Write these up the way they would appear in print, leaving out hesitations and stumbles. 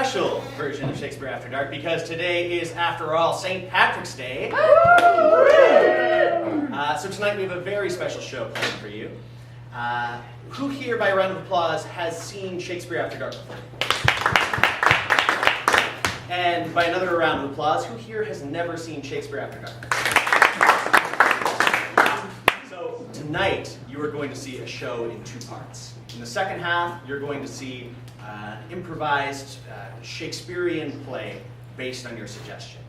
special version of Shakespeare After Dark because today is, after all, St. Patrick's Day. So tonight we have a very special show planned for you. Who here, by a round of applause, has seen Shakespeare After Dark before? And by another round of applause, who here has never seen Shakespeare After Dark? So tonight you are going to see a show in two parts. In the second half, you're going to see an improvised Shakespearean play based on your suggestion.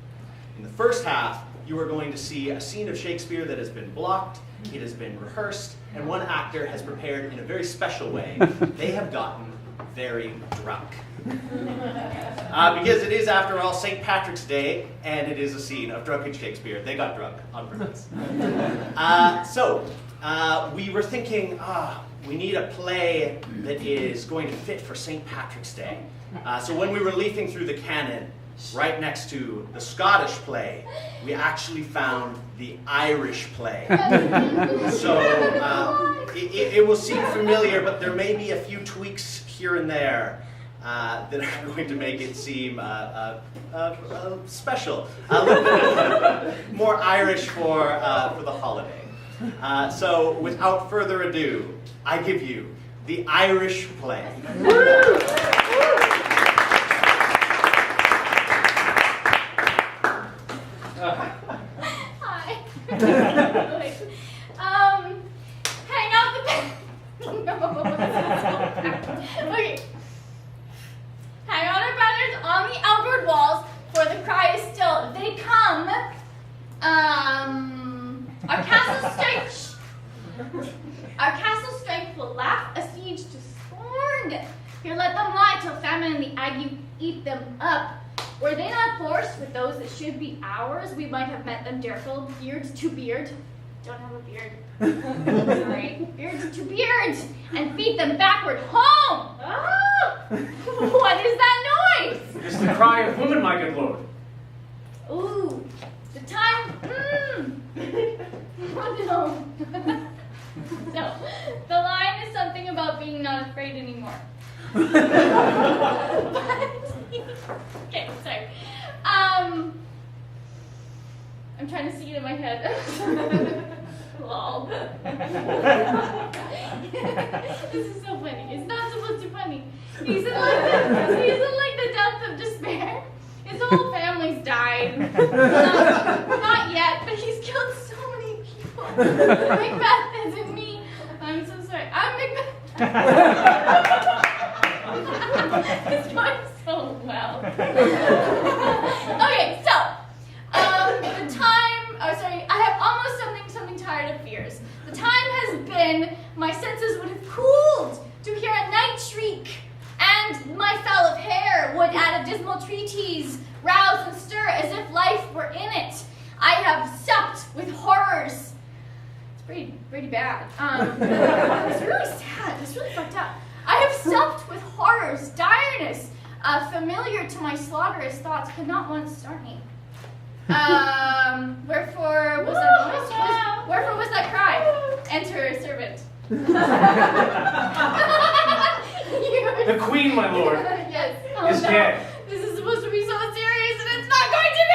In the first half, you are going to see a scene of Shakespeare that has been blocked, it has been rehearsed, and one actor has prepared in a very special way. They have gotten very drunk. Because it is, after all, St. Patrick's Day, and it is a scene of drunken Shakespeare. They got drunk on purpose. We were thinking, we need a play that is going to fit for St. Patrick's Day. So when we were leafing through the canon, right next to the Scottish play, we actually found the Irish play. So it will seem familiar, but there may be a few tweaks here and there that are going to make it seem special, a little bit more Irish for the holiday. So without further ado, I give you the Irish play. Hi. Hang out the Okay. Hang out our banners on the outward walls, for the cry is still, they come. Our castle strength will laugh a siege to scorn. Here let them lie till famine and the ague eat them up. Were they not forced with those that should be ours, we might have met them dareful, beard to beard. Don't have a beard. Sorry. Beard to beard, and feed them backward home. What is that noise? It's the cry of woman, my good lord. Ooh, the time. Oh no. So, the line is something about being not afraid anymore. Okay, sorry. I'm trying to see it in my head. Lol. This is so funny. It's not supposed to be funny. He's in like the depth of despair. His whole family's died. Not yet, but he's killed so many people. Macbeth isn't me. I'm so sorry. I'm Macbeth. It's going so well. Okay, so the time. Oh, sorry. I have almost something tired of fears. The time has been. My senses would have cooled to hear a night shriek, and my fowl of hair would at a dismal treatise rouse and stir as if life were in it. I have supped with horrors. It's pretty bad. It's really sad. It's really fucked up. I have supped with horrors, direness, familiar to my slaughterous thoughts, could not once start me. Wherefore was that noise? Wherefore was that cry? Enter a servant. The queen, my lord, Yes. is dead. This is supposed to be so serious, and it's not going to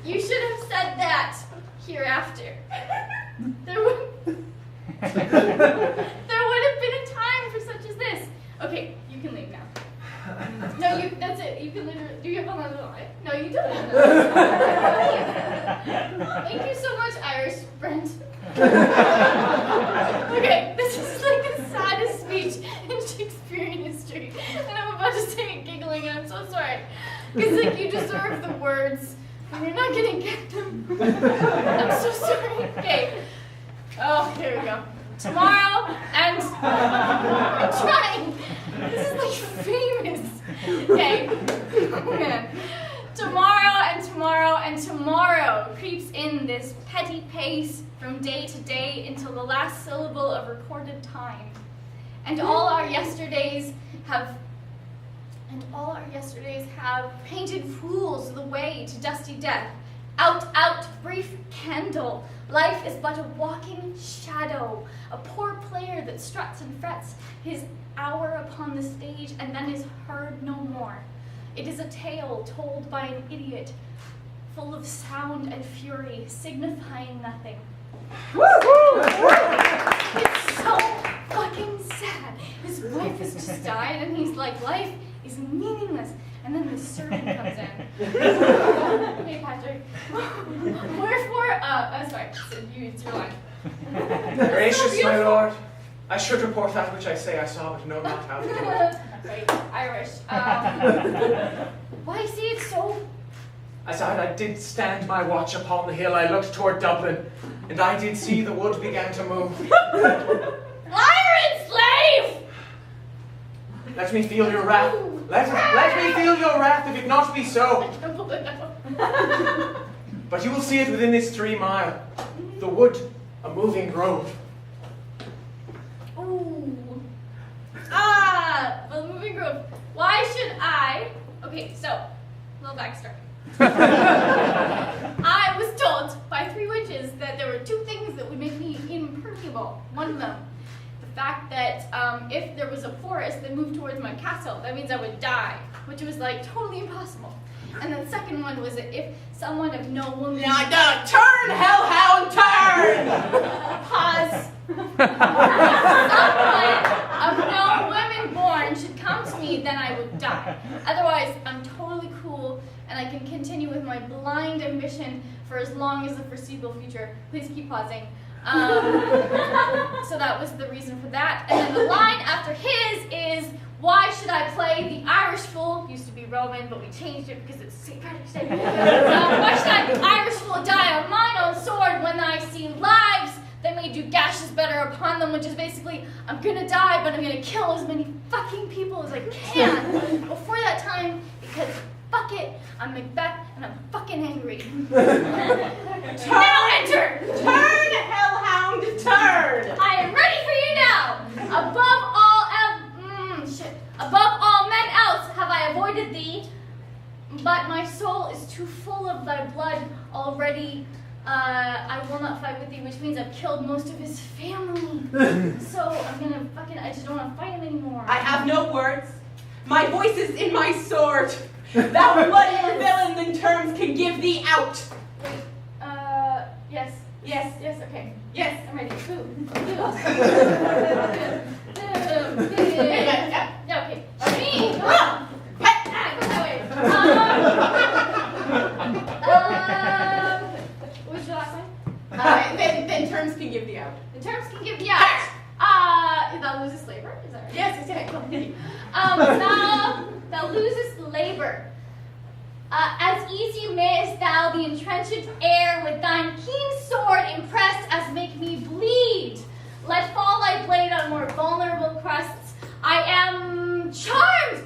be! You should have said that hereafter. There would have been a time for such as this. Okay, you can leave now. No, that's it. You can literally, do you have another line? No, you don't have another line. Thank you so much, Irish friend. Okay, this is like the saddest speech in Shakespearean history. And I'm about to say it giggling, and I'm so sorry. Because like you deserve the words, and you're not gonna get them. I'm so sorry. Okay. Oh, here we go. Tomorrow and I'm trying. This is like famous. Okay. Oh, man. Tomorrow creeps in this petty pace from day to day until the last syllable of recorded time. And all our yesterdays have painted fools the way to dusty death, Out, out, brief candle. Life is but a walking shadow, a poor player that struts and frets his hour upon the stage and then is heard no more. It is a tale told by an idiot, full of sound and fury, signifying nothing. It's so fucking sad. His wife has just died, and he's like, life is meaningless. And then the servant comes in. Hey, Patrick. Wherefore, sorry, it's your line. Gracious, my lord. I should report that which I say I saw, but know not how to do it. Right, Irish. Why, see, it's so... As I did stand my watch upon the hill, I looked toward Dublin, and I did see the wood began to move. Iron slave! Let me feel your wrath. Let me feel your wrath, if it not be so. But you will see it within this 3 mile. The wood, a moving grove. Ooh. The moving grove. Why should I... Okay, so, little backstory. I was told by 3 witches that there were 2 things that would make me impermeable. One of them, the fact that if there was a forest that moved towards my castle, that means I would die, which was like totally impossible. And the second one was that if someone of no woman... Turn, hellhound, turn! Pause. Someone of no women born should come to me, then I would die. Otherwise, I'm totally cool, and I can continue with my blind ambition for as long as the foreseeable future. Please keep pausing. So that was the reason for that. And then the line after his is, why should I play the Irish fool? Used to be Roman, but we changed it because it's St. Patrick's Day. Why should I, Irish fool, die on mine own sword when I see lives that may do gashes better upon them, which is basically, I'm gonna die, but I'm gonna kill as many fucking people as I can before that time, because fuck it, I'm Macbeth, and I'm fucking angry. Now enter! Turn, hellhound, turn! I am ready for you now! Above all men else have I avoided thee, but my soul is too full of thy blood already. I will not fight with thee, which means I've killed most of his family. So I'm gonna I just don't want to fight him anymore. I have no words. My voice is in my sword. Thou bloody villain, then terms can give thee out. Wait, yes. Yes. Yes, okay. Yes. I'm ready. Boo. Yeah, okay. Me! Come on! Go that way. What was your last line? Then terms can give thee out. The terms can give you out. Thou losest labor? Is that right? Yes, Okay, cool. Thou losest labor. As easy mayest thou the entrenchant air with thine keen sword impressed as make me bleed. Let fall thy blade on more vulnerable crusts. I am charmed.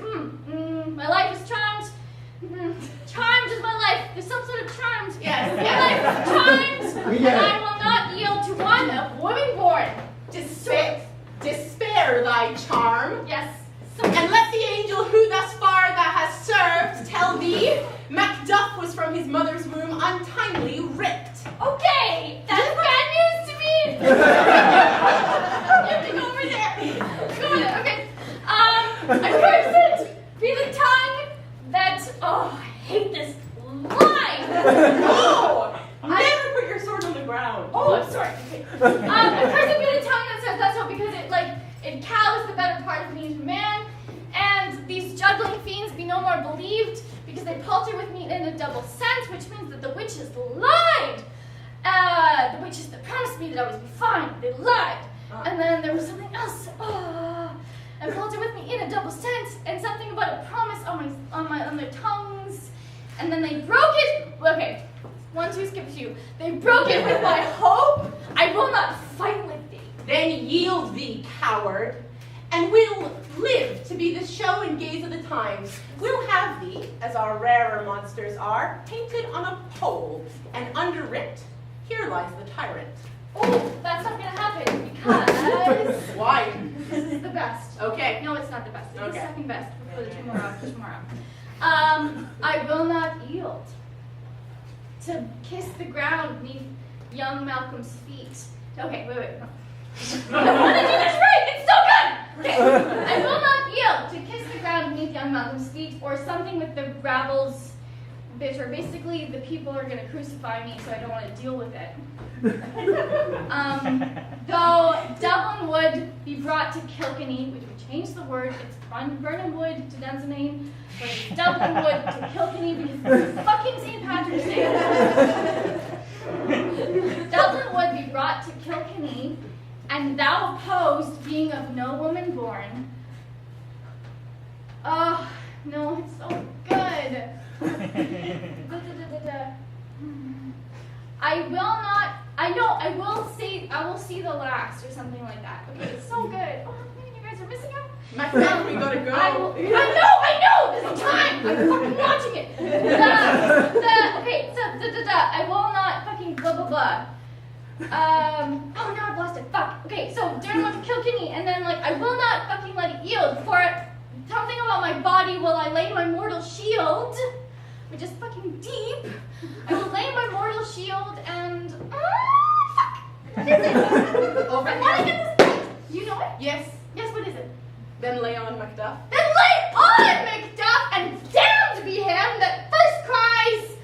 My life is charmed. Charmed is my life. There's some sort of charmed. Yes. My life is charmed, and I will not yield to one of women born. Despair thy charm. Yes. And let the angel who thus far thou hast served tell thee, Macduff was from his mother's womb untimely ripped. Okay, that's bad news to me. You have to go over there. Go on, okay. Accursed be the tongue that. Oh, I hate this line. Oh! Never put your sword on the ground. Oh, I'm sorry. Okay. Accursed be the tongue that says that so because it cows the better part of me as a man, and these juggling fiends be no more believed because they palter with me in a double sense, which means that the witches lied. The witches that promised me that I would be fine, they lied. And then there was something else. And palter with me in a double sense, and something about a promise on their tongues, and then they broke it. Okay, 1, 2, skip 2. They broke it with my hope. I will not fight with thee. Then yield thee, coward, and we'll live to be the show and gaze of the times. We'll have thee, as our rarer monsters are, painted on a pole, and under it, here lies the tyrant. Oh, that's not gonna happen because Why? this is the best. Okay. No, it's not the best. It's Okay. the second best for the tomorrow. I will not yield to kiss the ground beneath young Malcolm's feet. Okay, wait. No. I want to do this right. It's so good. Okay. I will not yield to kiss the ground beneath young Malcolm's feet, or something with the gravel's bitter. Basically, the people are going to crucify me, so I don't want to deal with it. Though Dublin would be brought to Kilkenny, which would change the word. It's Burnham Wood to Dunsinane, but it's Dublin Wood to Kilkenny because it's fucking St. Patrick's Day. Dublin would be brought to Kilkenny, and thou opposed, being of no woman born. Oh, no, it's so good. I will see the last, or something like that. Okay, it's so good. Oh, man, you guys are missing out. My friend, we gotta go. I know, there's time. I'm fucking watching it. I will not fucking blah, blah, blah. Oh, now I've lost it. Fuck. Okay, so Darren went to Kilkenny, and then, like, I will not fucking let it yield for something about my body will I lay my mortal shield, which is fucking deep. I will lay my mortal shield and, fuck. What is it? I want to get this right. Do you know it? Yes. Yes, what is it? Then lay on Macduff. Then lay on Macduff, and damned be him that first cries,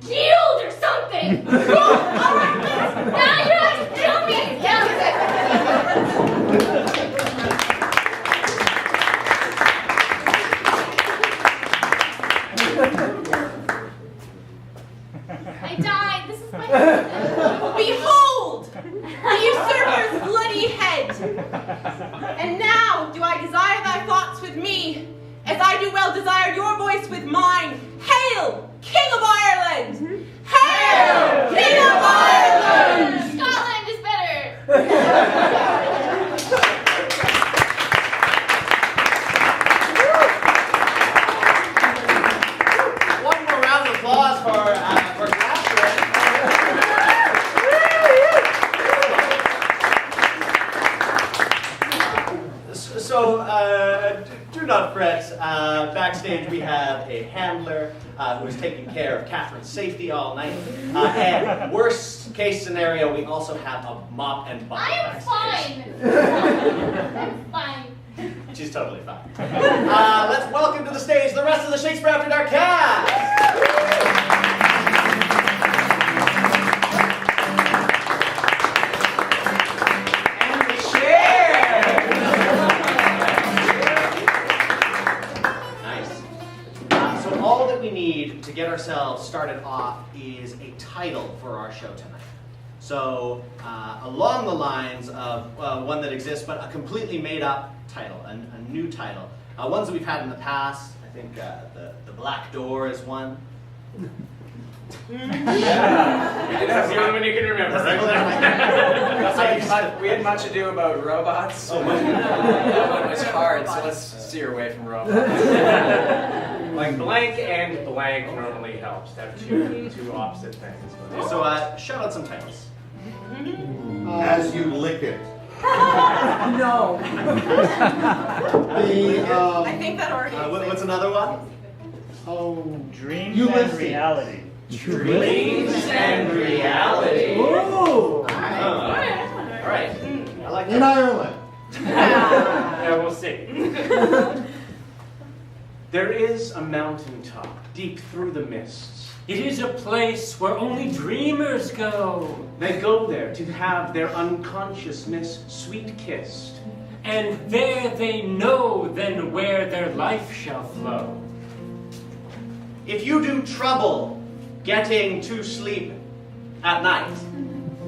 yield or something. Cool. All right, please. Now you have to kill me. I died. This is my Behold, the usurper's bloody head. And now do I desire thy thoughts with me, as I do well desire your voice with mine. Hail, King of Ireland! Hail, King of Ireland! Scotland is better. One more round of applause for Catherine. So, do not fret. Backstage we have a handler who is taking care of Catherine's safety all night. And worst case scenario, we also have a mop and bucket I am backstage. fine. I'm fine. She's totally fine. Let's welcome to the stage the rest of the Shakespeare After Dark cast. To get ourselves started off is a title for our show tonight. So along the lines of one that exists, but a completely made up title, a new title. Ones that we've had in the past, I think the Black Door is one. That's the only one you can remember, right? We had much ado about robots. Oh, that one was hard, so let's steer away from robots. Like blank and blank normally helps to have two opposite things. So shout out some titles. As you lick it. No. I think that already What's another one? Oh, Dreams You and listen. reality. Dreams and reality. Ooh! All right. I like In that. Ireland. Yeah, we'll see. There is a mountaintop deep through the mists. It is a place where only dreamers go. They go there to have their unconsciousness sweet-kissed. And there they know then where their life shall flow. If you do trouble getting to sleep at night,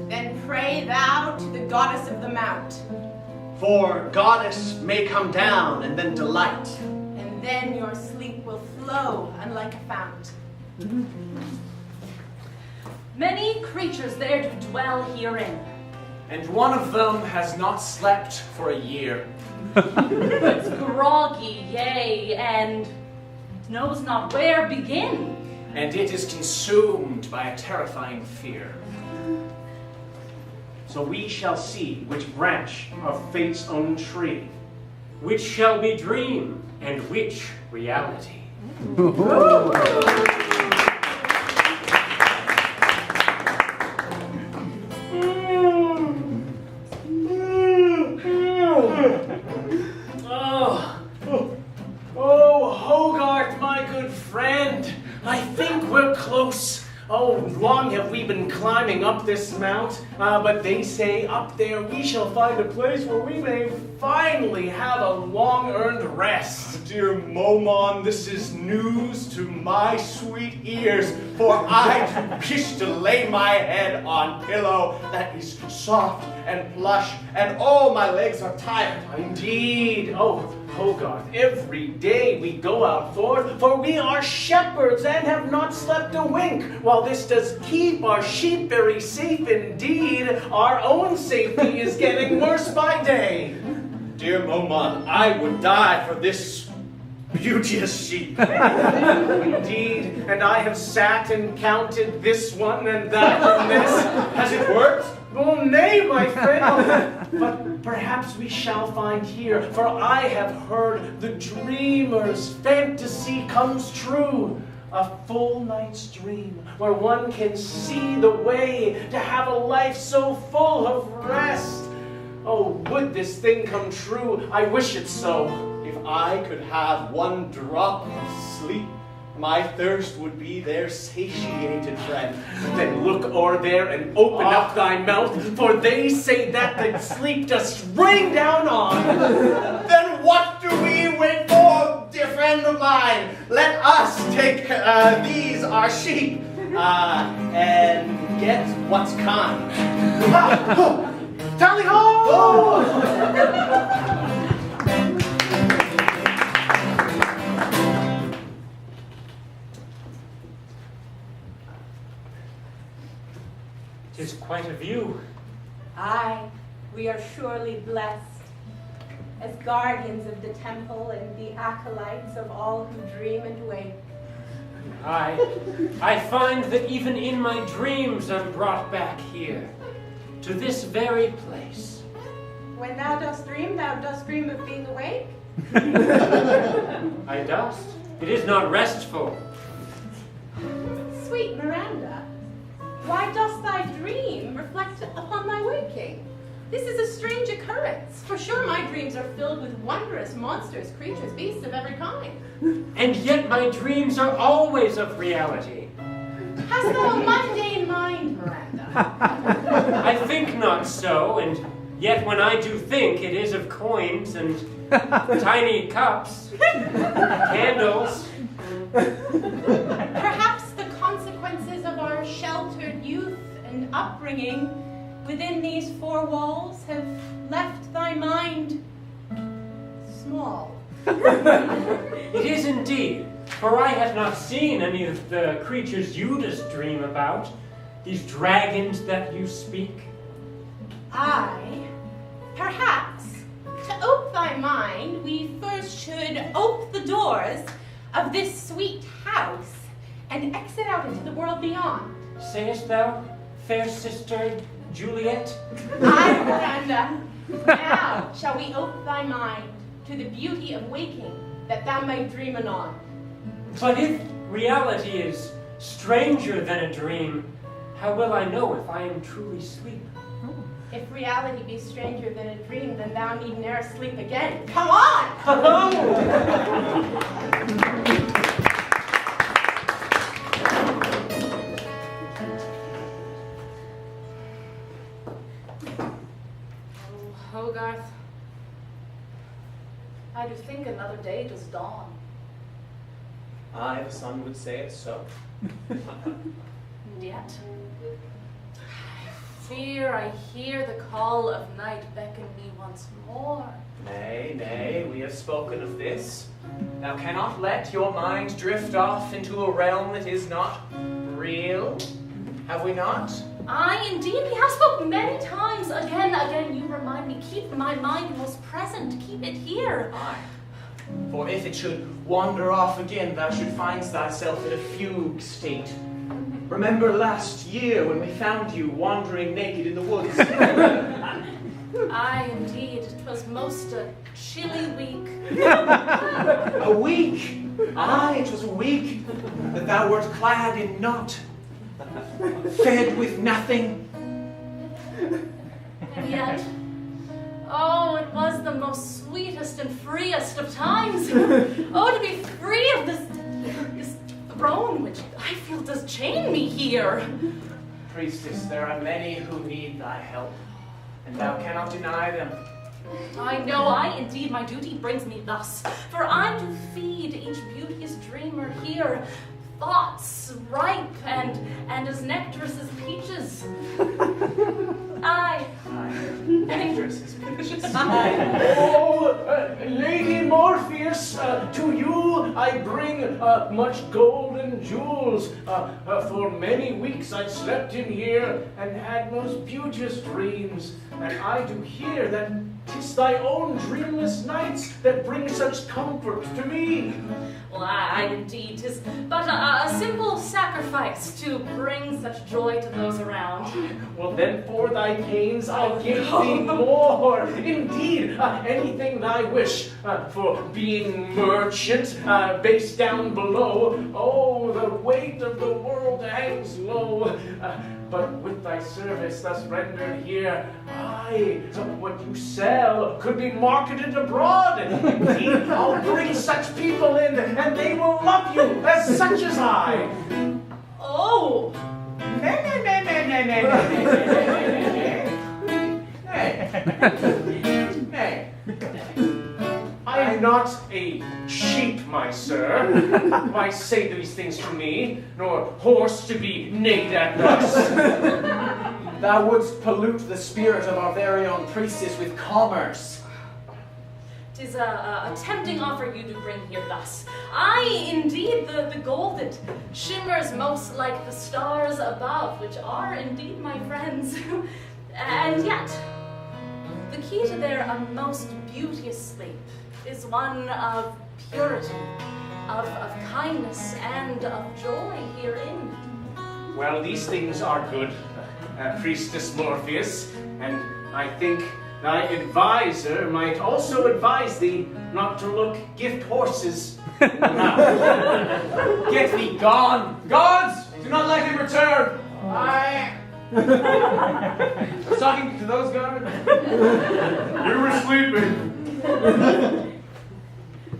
Then pray thou to the goddess of the mount, for goddess may come down and then delight. and then your sleep will flow unlike a fount. Many creatures there do dwell herein. And one of them has not slept for a year. It's groggy, yea, and knows not where begin. And it is consumed by a terrifying fear. So we shall see which branch of fate's own tree. Which shall be dream and which reality. Oh, long have we been climbing up this mount, but they say up there we shall find a place where we may finally have a long-earned rest. Dear Momon, this is news to my sweet ears, for I do wish to lay my head on pillow that is soft and plush, and oh, my legs are tired. Indeed. Oh, Hogarth, every day we go out forth, for we are shepherds and have not slept a wink. While this does keep our sheep very safe indeed, our own safety is getting worse by day. Dear Momon, I would die for this beauteous sheep. Indeed, and I have sat and counted this one and that and this. Has it worked? Oh, nay, my friend, but perhaps we shall find here, for I have heard the dreamer's fantasy comes true. A full night's dream, where one can see the way to have a life so full of rest. Oh, would this thing come true? I wish it so. If I could have one drop of sleep, my thirst would be their satiated friend. Then look o'er there and open up thy mouth, for they say that the sleep dost rain down on. Then what do we wait for, dear friend of mine? Let us take these, our sheep, and get what's come. Tally ho! Tis quite a view. Aye, we are surely blessed, as guardians of the temple and the acolytes of all who dream and wake. I find that even in my dreams I'm brought back here, to this very place. When thou dost dream of being awake? I dost. It is not restful. Sweet Miranda, why dost thy dream reflect upon thy waking? This is a strange occurrence. For sure my dreams are filled with wondrous monsters, creatures, beasts of every kind. And yet my dreams are always of reality. Hast thou a mundane mind, Miranda? I think not so, and yet when I do think, it is of coins and tiny cups, candles. Perhaps the consequences of our sheltered youth and upbringing within these four walls have left thy mind small. It is indeed, for I have not seen any of the creatures you just dream about, these dragons that you speak. Aye, perhaps, to ope thy mind, we first should ope the doors of this sweet house and exit out into the world beyond. Sayest thou, fair sister Juliet? Aye, Miranda. Now shall we ope thy mind to the beauty of waking, that thou may dream anon. But if reality is stranger than a dream, how will I know if I am truly asleep? If reality be stranger than a dream, then thou need ne'er sleep again. Come on! Hogarth, I do think another day does dawn. Aye, the sun would say it so. And yet, I fear I hear the call of night beckon me once more. Nay, nay, we have spoken of this. Thou cannot let your mind drift off into a realm that is not real. Have we not? Aye, indeed, we have spoken many times. Again, you remind me, keep my mind most present, keep it here. Aye. For if it should wander off again, thou should find thyself in a fugue state. Remember last year when we found you wandering naked in the woods? Aye, indeed, it was most a chilly week. A week? Aye, it was a week that thou wert clad in naught, fed with nothing. And yet, oh, it was the most sweetest and freest of times. Oh, to be free of this throne which I feel does chain me here. Priestess, there are many who need thy help, and thou cannot deny them. I know, indeed, my duty brings me thus, for I do feed each beauteous dreamer here, thoughts ripe and as nectarous as peaches. Aye. Nectarous as peaches. Lady Morpheus, to you I bring much gold and jewels. For many weeks I slept in here and had most beauteous dreams. And I do hear that 'tis thy own dreamless nights that bring such comfort to me. Well, I indeed, 'tis but a simple sacrifice to bring such joy to those around. Well, then for thy pains I'll give thee more. Indeed, anything thy wish, for being merchant, base down below. Oh, the weight of the world hangs low. But with thy service thus rendered here, what you sell could be marketed abroad. Indeed, I'll bring such people in, and they will love you as such as I. Oh! Nay. I am not a sheep, my sir. Why say these things to me, nor horse to be neighed at thus? Thou wouldst pollute the spirit of our very own priestess with commerce. 'Tis a tempting offer you do bring here thus. Indeed, the gold that shimmers most like the stars above, which are indeed my friends. And yet, the key to their most beauteous sleep is one of purity, of kindness, and of joy herein. Well, these things are good, Priestess Morpheus, and I think thy advisor might also advise thee not to look gift horses in the mouth. Get thee gone! Gods, do not let him return! I was talking to those guards. We were sleeping.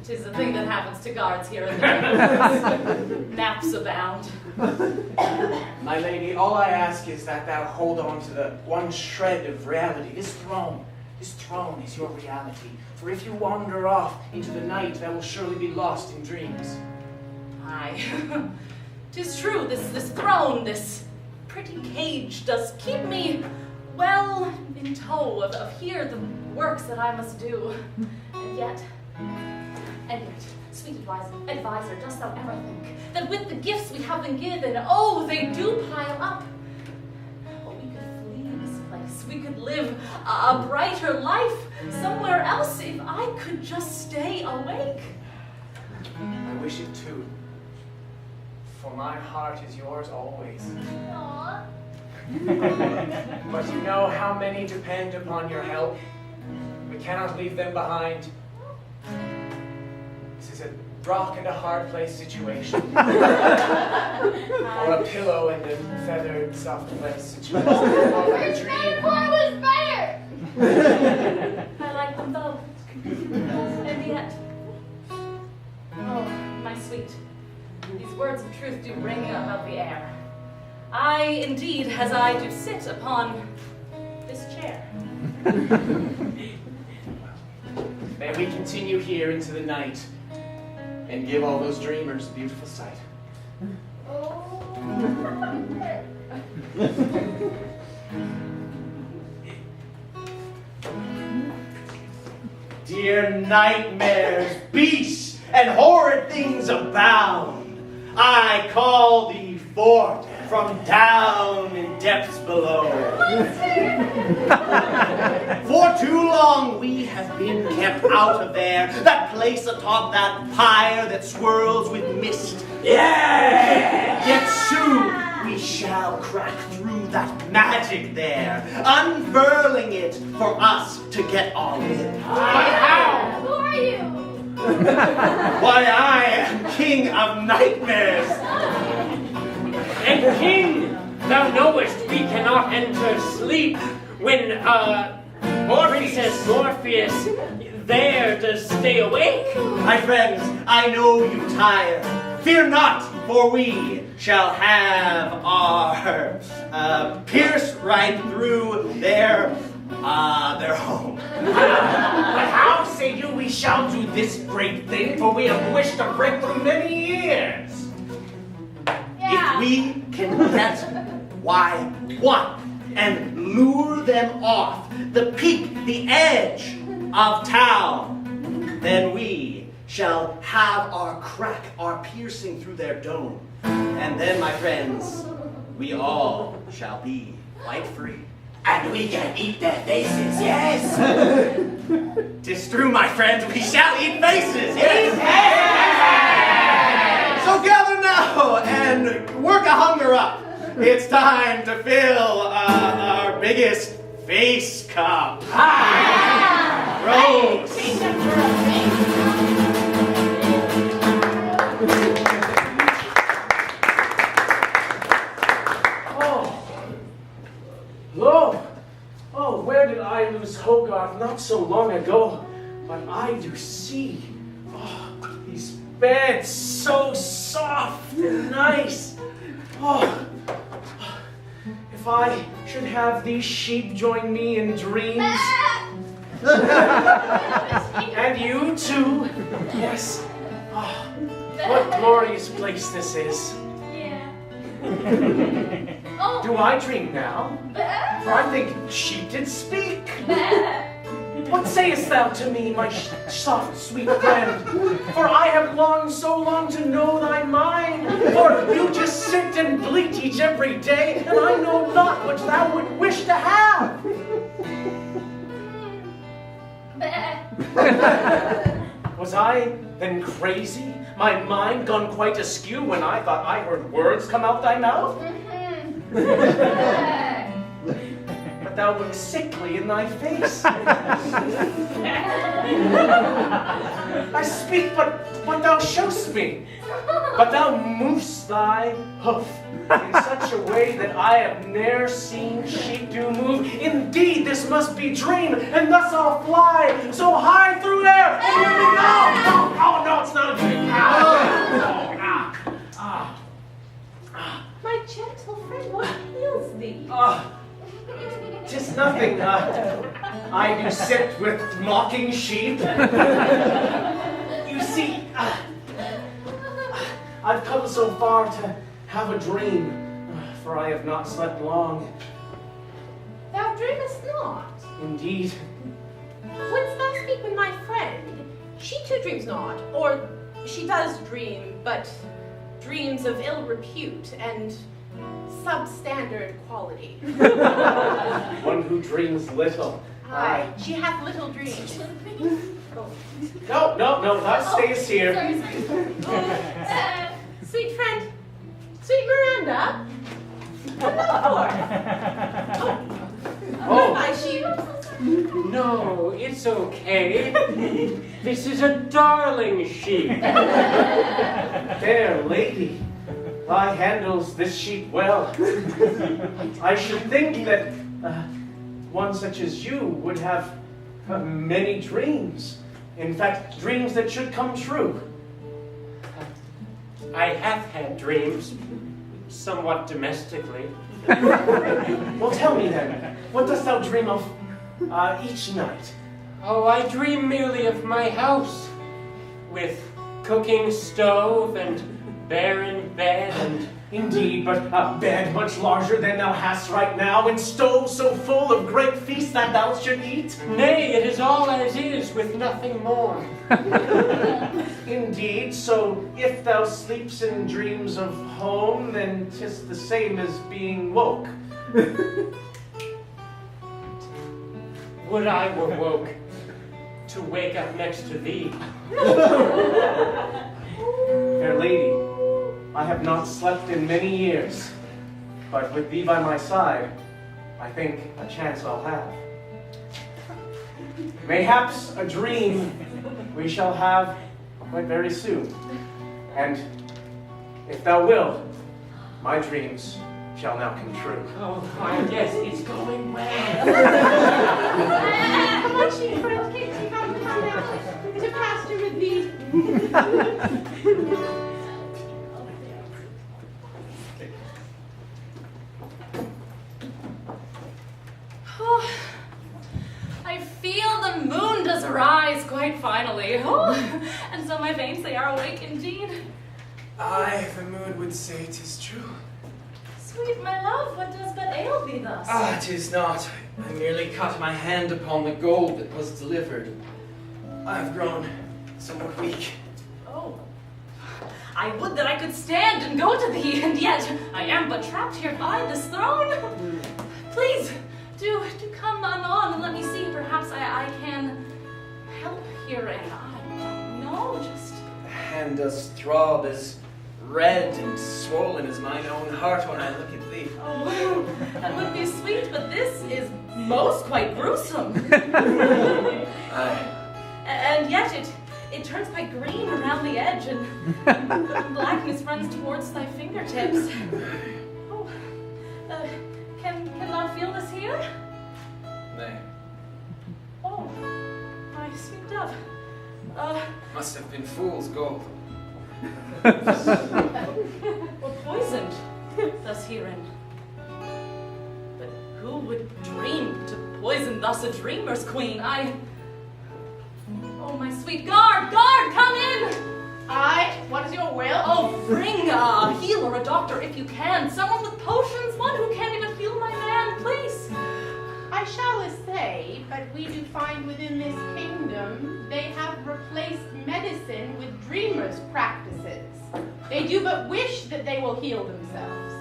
'Tis the thing that happens to guards here in the neighborhood. Naps abound. My lady, all I ask is that thou hold on to the one shred of reality. This throne is your reality. For if you wander off into the night, thou will surely be lost in dreams. Aye. 'Tis true, this throne, this pretty cage does keep me well in tow of here the works that I must do. And yet, sweet advisor, dost thou ever think that with the gifts we have been given, they do pile up? Oh, we could flee this place. We could live a brighter life somewhere else if I could just stay awake. I wish it too. For my heart is yours always. Aww. But you know how many depend upon your help. We cannot leave them behind. This is a rock and a hard place situation. Or a pillow and a feathered soft place situation. Or a Which dream. metaphor was better? I like them both. And yet, my sweet, these words of truth do ring above the air. Indeed, as I do sit upon this chair. May we continue here into the night and give all those dreamers a beautiful sight. Dear nightmares, beasts, and horrid things abound, I call thee forth from down in depths below. For too long we have been kept out of there, that place atop that pyre that swirls with mist. Yeah! Yet soon we shall crack through that magic there, unfurling it for us to get on with. How? Who are you? Why, I am king of nightmares. And king, thou knowest we cannot enter sleep when Princess Morpheus there does stay awake. My friends, I know you tire. Fear not, For we shall have our pierce right through their home. But how say you we shall do this great thing, for we have wished to break through many years? Yeah. If we can get one and lure them off the peak, the edge of town, then we shall have our crack, our piercing through their dome. And then, my friends, we all shall be quite free. And we can eat their faces, yes! 'Tis true, my friends, we shall eat faces, yes! So gather now and work a hunger up. It's time to fill our biggest face cup. Rose. Oh, where did I lose Hogarth not so long ago? But I do see. Oh, these beds so soft and nice. Oh, if I should have these sheep join me in dreams. And you too. Yes. Oh, what glorious place this is. Yeah. Oh. Do I dream now? For I think sheep did speak. What sayest thou to me, my soft, sweet friend? For I have longed so long to know thy mind. For you just sit and bleat each every day, and I know not what thou would wish to have. Was I then crazy? My mind gone quite askew when I thought I heard words come out thy mouth? But thou lookst sickly in thy face. I speak but what thou show'st me. But thou mov'st thy hoof in such a way that I have ne'er seen sheep do move. Indeed, this must be dream, and thus I'll fly so high through air. And here we go! Oh, no, it's not a dream. My gentle friend, what ails thee? 'Tis nothing. I do sit with mocking sheep. You see, I've come so far to have a dream, for I have not slept long. Thou dreamest not. Indeed. Wouldst thou speak with my friend? She too dreams not, or she does dream, but dreams of ill repute and substandard quality. One who dreams little. Aye, she hath little dreams. No, thou stayest here. Sorry. Sweet friend, sweet Miranda, hello, Oh. my sheep. No, it's okay. This is a darling sheep. Fair lady, thy handles this sheep well. I should think that one such as you would have many dreams. In fact, dreams that should come true. I have had dreams, somewhat domestically. Well, tell me then, what dost thou dream of each night? Oh, I dream merely of my house, with cooking stove and barren bed and... Indeed, but a bed much larger than thou hast right now, and stove so full of great feasts that thou should eat? Nay, it is all as is, with nothing more. Indeed, so if thou sleeps in dreams of home, then 'tis the same as being woke. Would I were woke, to wake up next to thee. Fair lady, I have not slept in many years, but with thee by my side, I think a chance I'll have. Mayhaps a dream we shall have quite very soon. And if thou wilt, my dreams shall now come true. Oh, I guess it's going well. Come on, sheep friend, take out the time out to pasture with thee. rise quite finally. Oh, and so my veins, they are awake indeed. Aye, the mood would say 'tis true. Sweet my love, what does but ail thee thus? Ah, 'tis not. I merely cut my hand upon the gold that was delivered. I've grown somewhat weak. Oh, I would that I could stand and go to thee, and yet I am but trapped here by this throne. Please, do come anon and let me see. Perhaps I can help here, and I don't know, just... The hand does throb as red and swollen as mine own heart when I look at thee. Oh, that would be sweet, but this is most quite gruesome. Aye. And yet it turns quite green around the edge, and blackness runs towards thy fingertips. Oh, can thou feel this here? Nay. Oh, my sweet dove. Must have been fool's gold. Or poisoned, thus herein. But who would dream to poison thus a dreamer's queen? Oh, my sweet guard, come in! Aye, what is your will? Oh, bring a healer, a doctor, if you can. Someone with potions, one who can't even heal my man, please. I shall say, but we do find within this kingdom they have replaced medicine with dreamers' practices. They do but wish that they will heal themselves.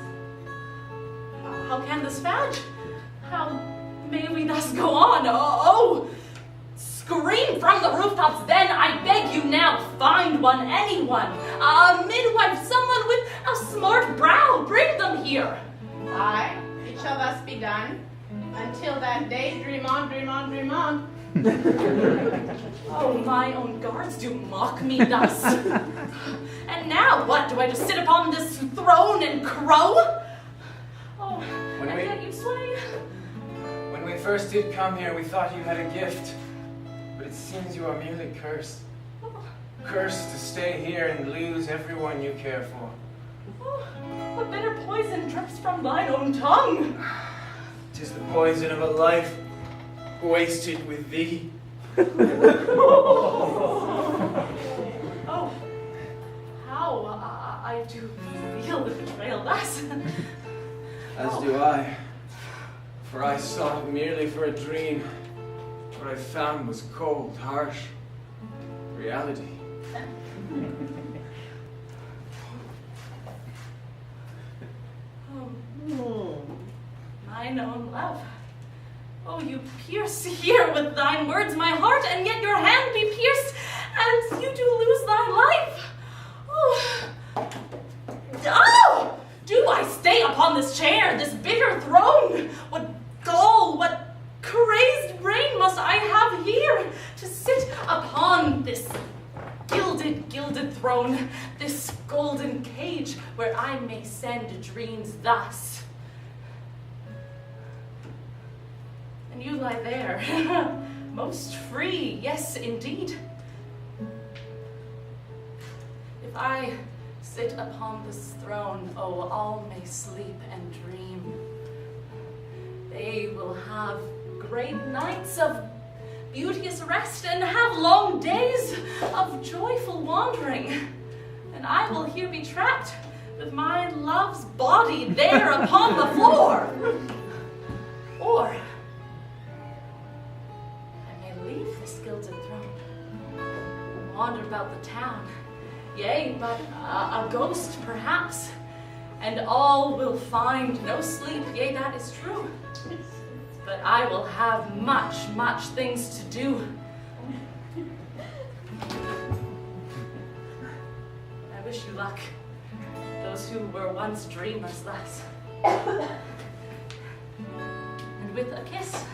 How can this fadge? How may we thus go on? Oh, scream from the rooftops then, I beg you now. Find one, anyone. A midwife, someone with a smart brow. Bring them here. Aye, it shall thus be done. Until that day, dream on, dream on, dream on. Oh, my own guards do mock me thus. And now what? Do I just sit upon this throne and crow? Oh, When and we- yet you sway. When we first did come here, we thought you had a gift. But it seems you are merely cursed. Cursed to stay here and lose everyone you care for. Oh, what bitter poison drips from thine own tongue? 'Tis the poison of a life wasted with thee. Oh, how I do feel the betrayal thus. As do I. For I sought merely for a dream. What I found was cold, harsh reality. Oh, mine own love. Oh, you pierce here with thine words my heart, and yet your hand be pierced, and you do lose thy life. Oh, oh! Do I stay upon this chair, this bitter throne? What gall, what crazed brain must I have here to sit upon this gilded throne, this golden cage where I may send dreams thus? And you lie there, most free, yes, indeed. If I sit upon this throne, oh, all may sleep and dream. They will have great nights of beauteous rest and have long days of joyful wandering. And I will here be trapped with my love's body there upon the floor. Or leave this gilded throne, wander about the town, yea, but a ghost perhaps, and all will find no sleep, yea, that is true, but I will have much things to do. I wish you luck, those who were once dreamers thus. And with a kiss,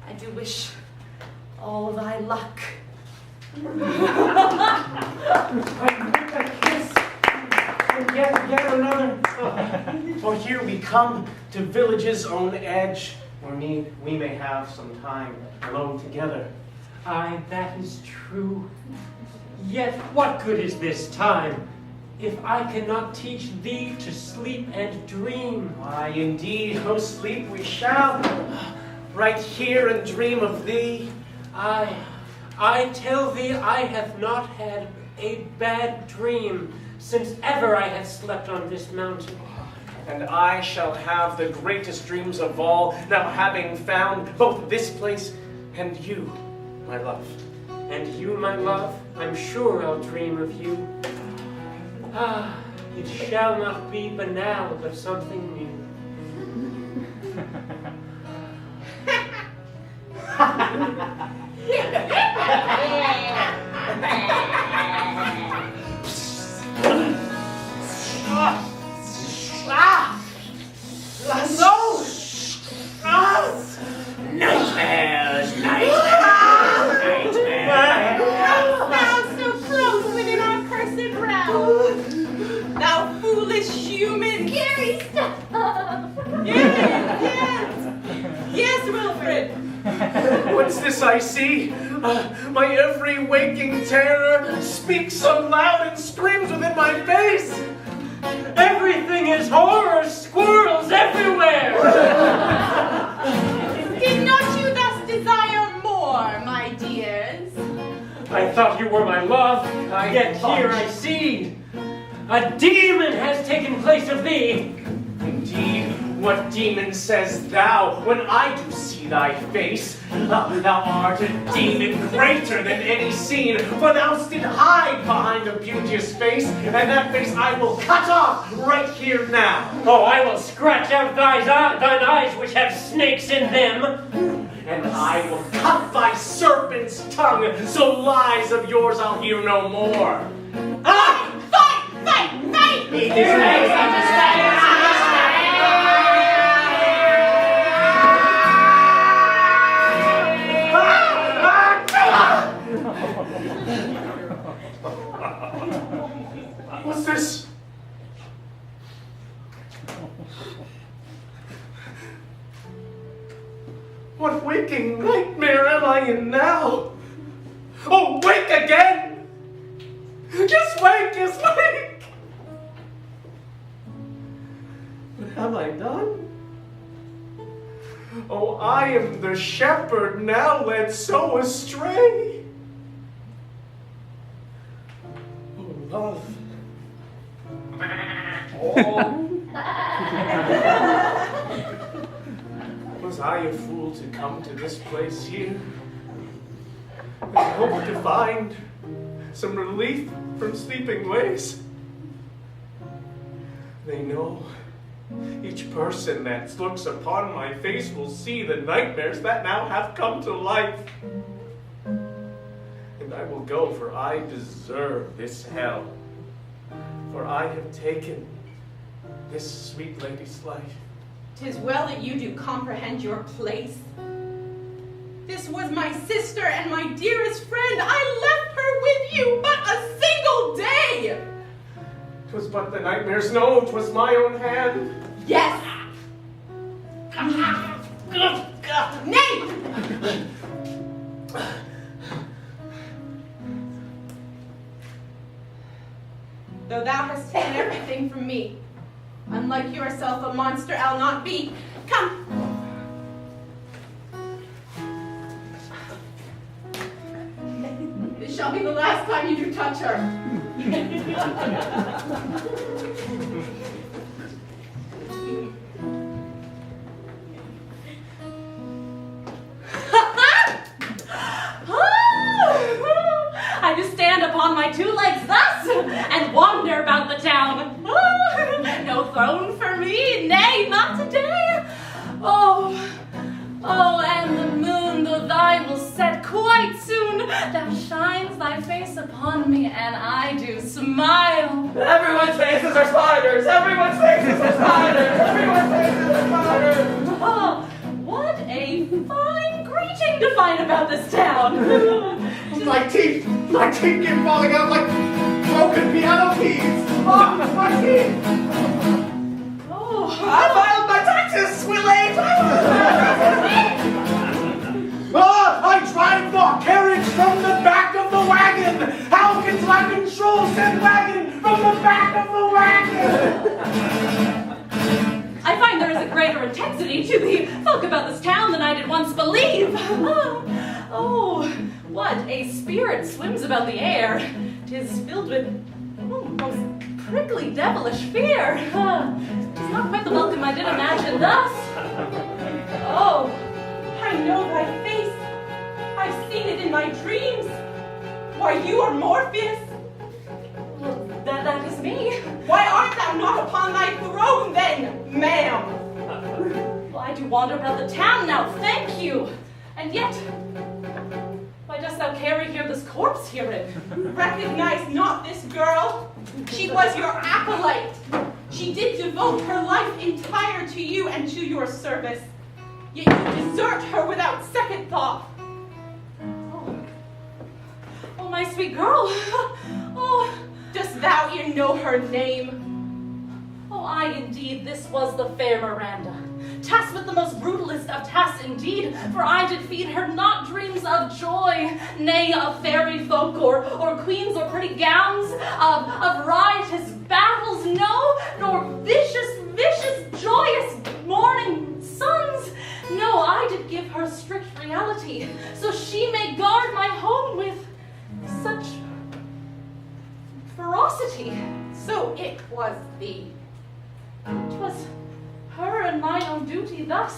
I do wish all thy luck. And with a kiss, and yet another. For here we come to village's own edge, where we may have some time alone together. Aye, that is true. Yet what good is this time, if I cannot teach thee to sleep and dream? Why, indeed, no sleep we shall. right here and dream of thee? I tell thee, I have not had a bad dream since ever I have slept on this mountain. And I shall have the greatest dreams of all, now having found both this place and you, my love. And you, my love, I'm sure I'll dream of you. It shall not be banal, but something new. Nightmares! Thou so close within our cursed realm. Thou foolish human. Scary stuff! Yes, Wilfred. What's this I see? My every waking terror speaks so loud and screams within my face. Everything is horror! Squirrels everywhere! Did not you thus desire more, my dears? I thought you were my love, yet here I see a demon has taken place of thee. Indeed, what demon says thou when I do see thy face? Thou art a demon greater than any seen, for thou did hide behind a beauteous face, and that face I will cut off right here now. Oh, I will scratch out thine eyes which have snakes in them. And I will cut thy serpent's tongue, so lies of yours I'll hear no more. Fight! What's this? What waking nightmare am I in now? Oh, wake again! Just wake, But have I done? Oh, I am the shepherd now led so astray. Oh, love. Oh. Was I a fool to come to this place here? And hope to find some relief from sleeping ways? They know each person that looks upon my face will see the nightmares that now have come to life. And I will go, for I deserve this hell. For I have taken this sweet lady's life. 'Tis well that you do comprehend your place. This was my sister and my dearest friend. I left her with you but a single day. 'Twas but the nightmares, no, 'twas my own hand. Yes. Nay. Though thou hast taken everything from me, unlike yourself a monster I'll not be. Come. This shall be the last time you do touch her. I just stand upon my two legs thus and wander about the town. No throne for me, nay, not today. Oh, and the moon, though thine will set quite soon, thou shines thy face upon me, and I do smile. Everyone's faces are spiders! Everyone's faces are spiders! Everyone's faces are spiders! Oh, what a fine greeting to find about this town. My teeth keep falling out like broken piano keys. Oh, my teeth! Oh, I filed my taxes, sweet lady! I drive the carriage from the back of the wagon. How can I control said wagon from the back of the wagon? I find there is a greater intensity to the folk about this town than I did once believe. Oh, what a spirit swims about the air. 'Tis filled with most prickly devilish fear. 'Tis not quite the welcome I did imagine thus. Oh, I know thy face. I've seen it in my dreams. Why, you are Morpheus. Well, that is me. Why art thou not upon thy throne then, ma'am? Well, I do wander about the town now, thank you. And yet, why dost thou carry here this corpse herein? Recognize not this girl. She was your acolyte. She did devote her life entire to you and to your service. Yet you desert her without second thought. Oh, my sweet girl. Oh, dost thou e'en know her name? Oh, aye, indeed, this was the fair Miranda. Tasked with the most brutalest of tasks indeed, for I did feed her not dreams of joy, nay, of fairy folk, or queens, or pretty gowns, of riotous battles, no, nor vicious, joyous morning suns. No, I did give her strict reality, so she may guard my home with such ferocity. So it was thee. 'Twas her and my own duty thus.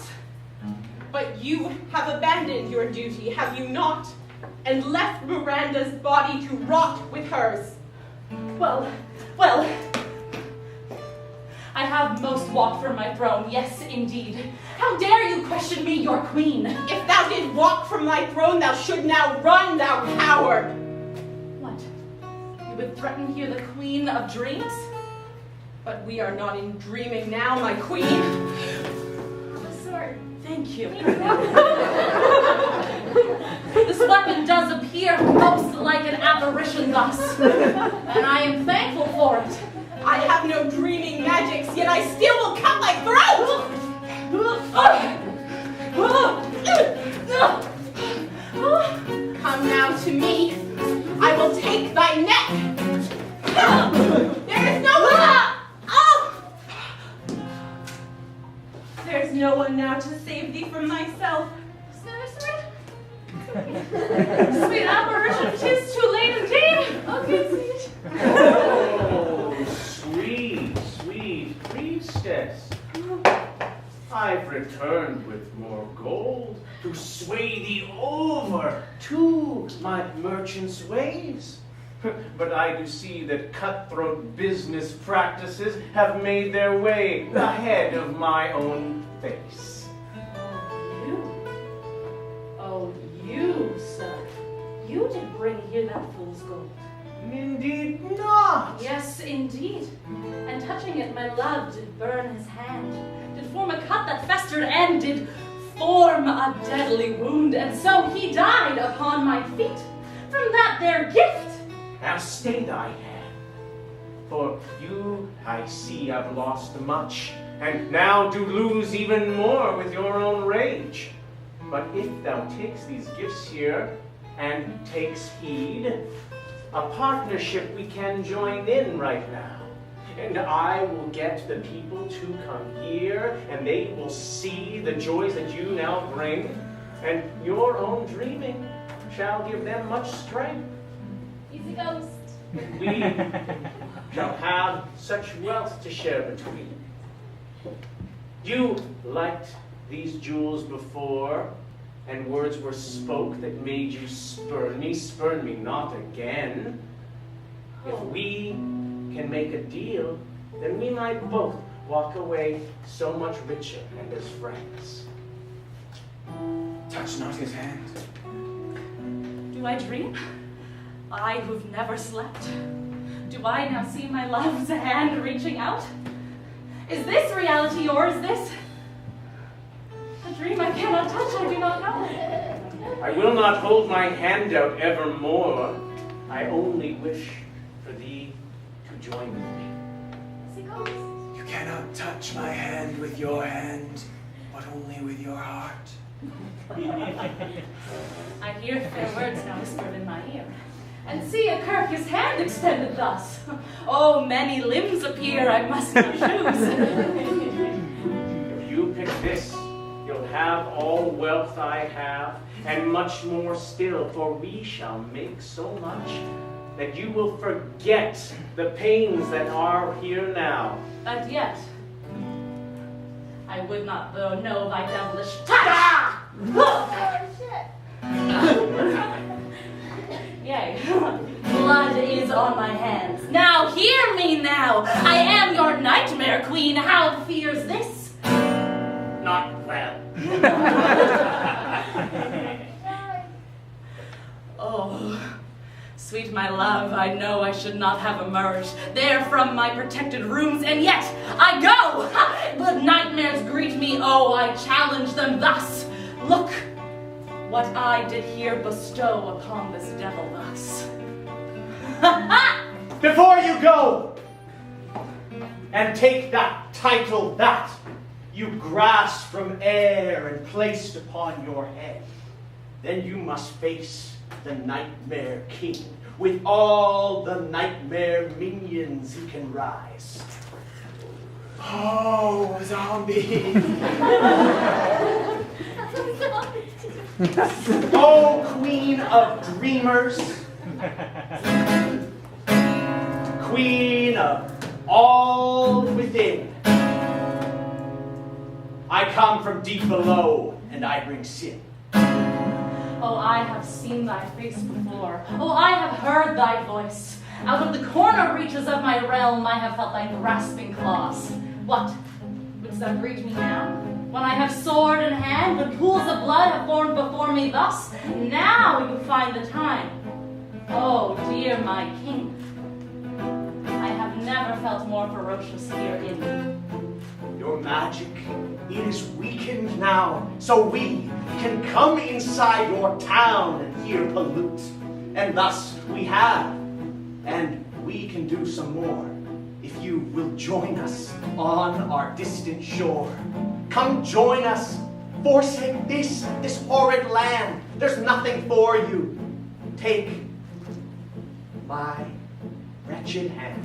But you have abandoned your duty, have you not? And left Miranda's body to rot with hers. Well, I have most walked from my throne, yes, indeed. How dare you question me, your queen? If thou did walk from thy throne, thou should now run, thou coward. What? You would threaten here the queen of dreams? But we are not in dreaming now, my queen. Sir, thank you. This weapon does appear most like an apparition thus, and I am thankful for it. I have no dreaming magics, yet I still will cut thy throat! Come now to me. I will take thy neck. There is no one. There's no one now to save thee from thyself. Sweet apparition, 'tis too late indeed. Okay, sweet. Oh, sweet priestess. I've returned with more gold to sway thee over to my merchant's ways. But I do see that cutthroat business practices have made their way ahead of my own face. Oh, you, sir. You did bring here that fool's gold. Indeed not. Yes, indeed. And touching it, my love did burn his hand, did form a cut that festered, and did form a deadly wound, and so he died upon my feet from that there gift. Now stay thy hand, for you, I see, have lost much, and now do lose even more with your own rage. But if thou takes these gifts here, and takes heed, a partnership we can join in right now. And I will get the people to come here, and they will see the joys that you now bring, and your own dreaming shall give them much strength. Easy ghost. We shall have such wealth to share between. You liked these jewels before, and words were spoke that made you spurn me not again. If we can make a deal, then we might both walk away so much richer and as friends. Touch not his hand. Do I dream? I who've never slept. Do I now see my love's hand reaching out? Is this reality, or is this a dream I cannot touch? I do not know. I will not hold my hand out evermore. I only wish for thee to join with me. Easy ghost. You cannot touch my hand with your hand, but only with your heart. I hear fair words now whispered in my ear, and see a kirk his hand extended thus. Oh, many limbs appear I must not choose. If you pick this, you'll will have all wealth I have, and much more still, for we shall make so much that you will forget the pains that are here now. And yet, I would not though know thy devilish touch! Yea, blood is on my hands. Now hear me now! I am your nightmare queen. How fears this? Not well. Oh, sweet my love, I know I should not have emerged there from my protected rooms, and yet I go! The nightmares greet me, oh, I challenge them thus. Look, what I did here bestow upon this devil thus. Before you go and take that title that you grasped from air and placed upon your head, then you must face the Nightmare King with all the nightmare minions he can rise. Oh, zombie. Oh, Queen of Dreamers, Queen of all within, I come from deep below, and I bring sin. Oh, I have seen thy face before. Oh, I have heard thy voice. Out of the corner reaches of my realm, I have felt thy grasping claws. What? Wouldst thou greet me now? When I have sword in hand, when pools of blood have formed before me thus, now you find the time. Oh, dear my king, I have never felt more ferocious herein. Your magic, it is weakened now, so we can come inside your town and here pollute. And thus we have, and we can do some more, if you will join us on our distant shore. Come join us, forsake this horrid land. There's nothing for you. Take my wretched hand.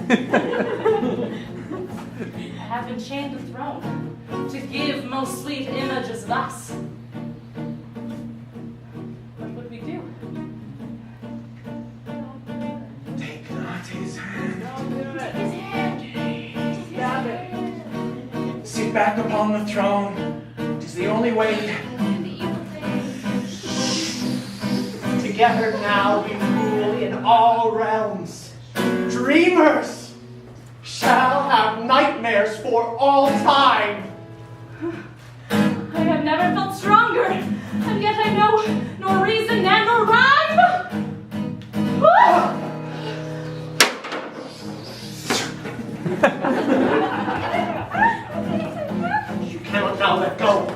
I have enchained the throne to give most sweet images thus. What would we do? Take not his hand. Sit back upon the throne. 'Tis the only way. Together now we rule in all realms. Dreamers shall have nightmares for all time. I have never felt stronger, and yet I know nor reason and nor rhyme. You cannot now let go.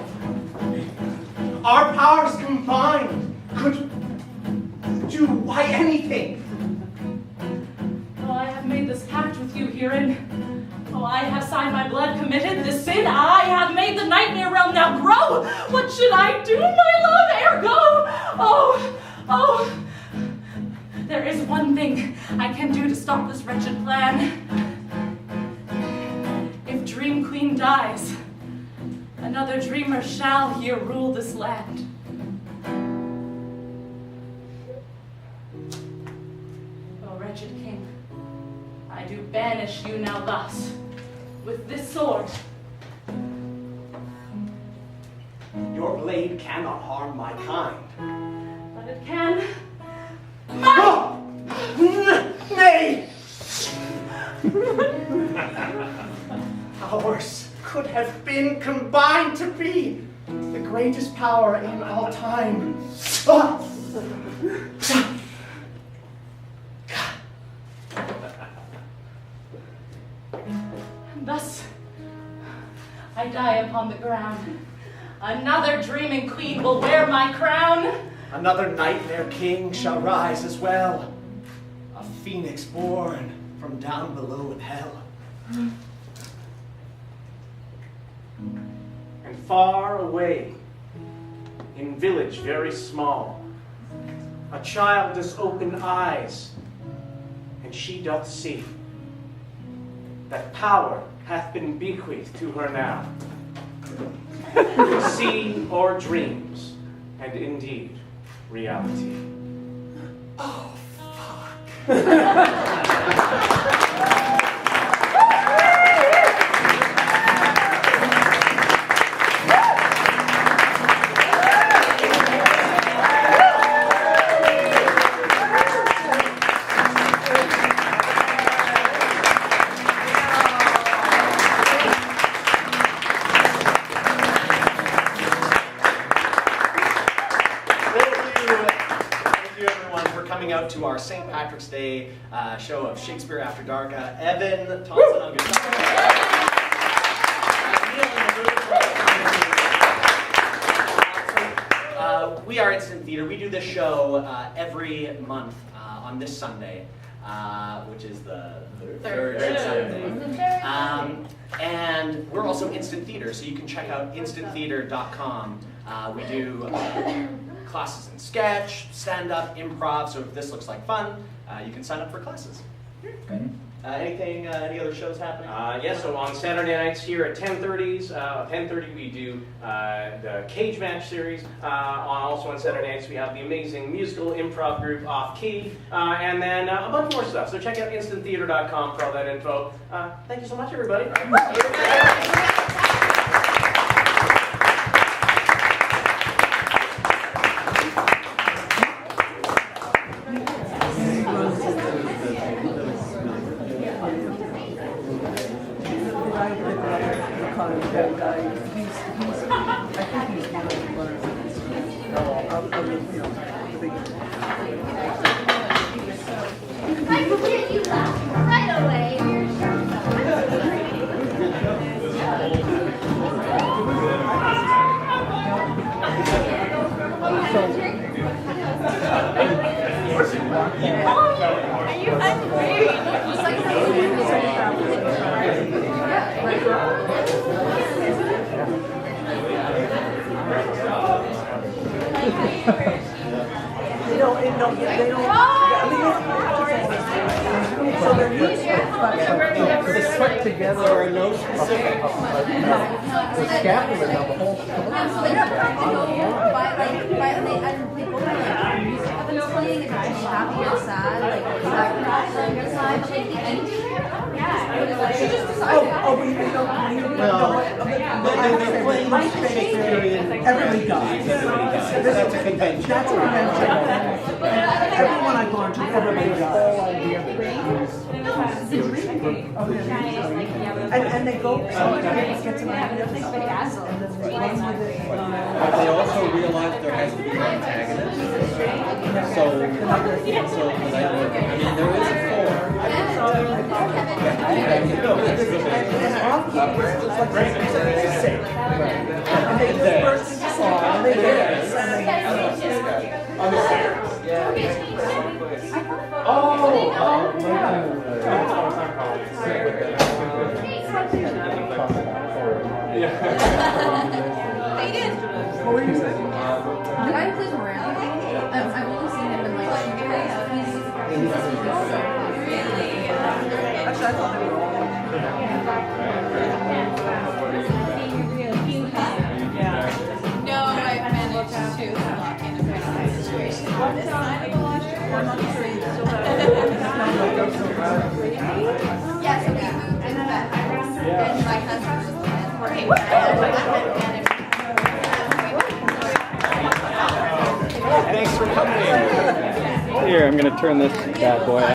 Our powers combined could do why anything. Oh, I have made this pact with you herein. Oh, I have signed my blood, committed this sin. I have made the nightmare realm now grow. What should I do, my love, ere go? Oh, there is one thing I can do to stop this wretched plan. If Dream Queen dies, another dreamer shall here rule this land. Oh, wretched king, I do banish you now thus, with this sword. Your blade cannot harm my kind. But it can. Nay! Ours could have been combined to be the greatest power in all time. Thus, I die upon the ground. Another dreaming queen will wear my crown. Another nightmare king shall rise as well. A phoenix born from down below in hell. And far away, in village very small, a child does open eyes, and she doth see that power hath been bequeathed to her now. Sea or dreams, and indeed reality. Oh, fuck. Out to our St. Patrick's Day show of Shakespeare After Dark. Evan Thompson on guitar. We are Instant Theater. We do this show every month on this Sunday, which is the third Sunday. And we're also Instant Theater, so you can check out instanttheater.com. We do classes in sketch, stand-up, improv, so if this looks like fun, you can sign up for classes. Any other shows happening? Yes, so on Saturday nights here at 10:30 we do the Cage Match series. Also on Saturday nights we have the amazing musical improv group Off Key, and then a bunch more stuff. So check out instanttheater.com for all that info. Thank you so much, everybody. I can hear you laughing right away. Are you They so they're used to put together or no specific. The scapular, the whole. They're playing Shakespearean. Everybody does. That's a convention. That's a convention. Everyone I've gone to, everybody does. And they go, get some ideas, and then they run with it. But they also realize there has to be an antagonist. So I mean, there is a form. And they burst into song, and they dance, and they On the stairs. They did. What were you saying? The guy who plays Morale, I've only seen him in like Shakespeare. Actually, I thought they were all. No, I've managed to lock in a pretty situation. I'm not sure you still have. Yeah, so we moved in that house, and my husband was working Thanks for coming. Here, I'm going to turn this bad boy out.